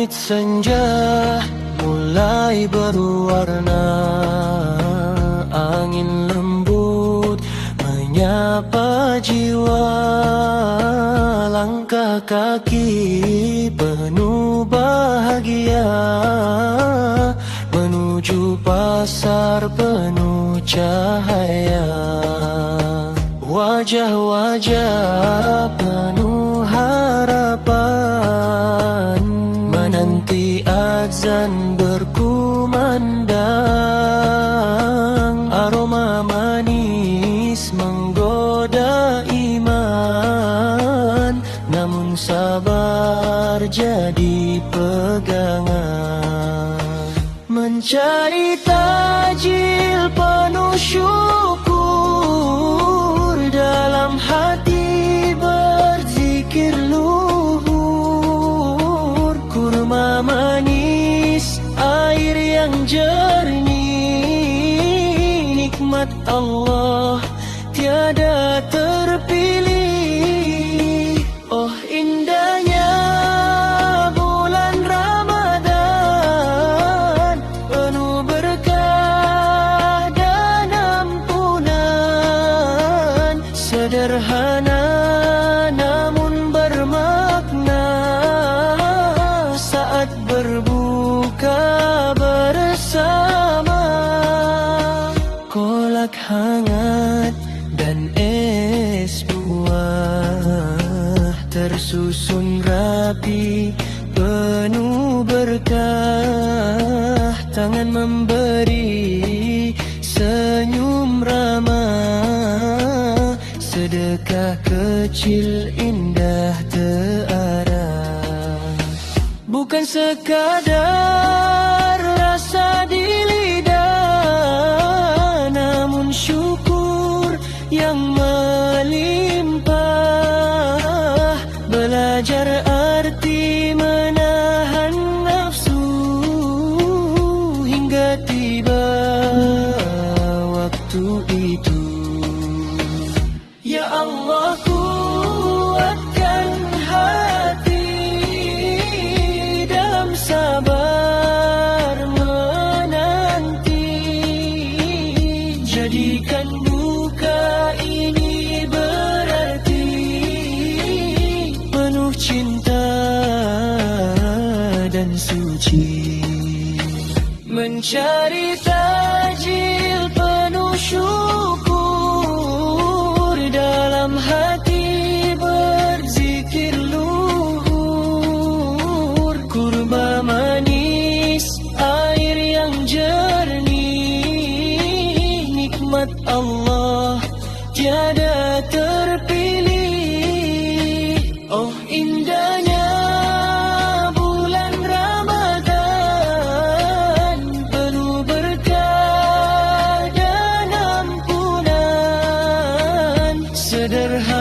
Langit senja mulai berwarna, angin lembut menyapa jiwa. Langkah kaki penuh bahagia menuju pasar penuh cahaya. Wajah-wajah penuh harapan menanti azan berkumandang. Aroma manis menggoda iman, namun sabar jadi pegangan. Mencari tajil penuh syukur, dalam hati berzikir luhur. Kurma manis, air yang jernih, nikmat Allah tiada terpilih. Oh indahnya bulan Ramadan, penuh berkah dan ampunan. Sederhana namun bermakna saat berbuka bersama. Kolak hangat dan es buah tersusun rapi penuh berkah. Tangan memberi senyum ramah, sedekah kecil indah terarah. Bukan sekadar rasa di lidah, namun syukur yang melimpah. Belajar arti menahan nafsu hingga tiba waktu itu. Ya Allah, kuatkan hati dalam sabar menanti. Jadikan duka ini berarti penuh cinta dan suci. Mencari tajil penuh syukur, dalam hati berzikir luhur. Kurma manis, air yang jernih, nikmat Allah tiada terpilih. Oh indahnya bulan Ramadan, penuh berkah dan ampunan. Sederhana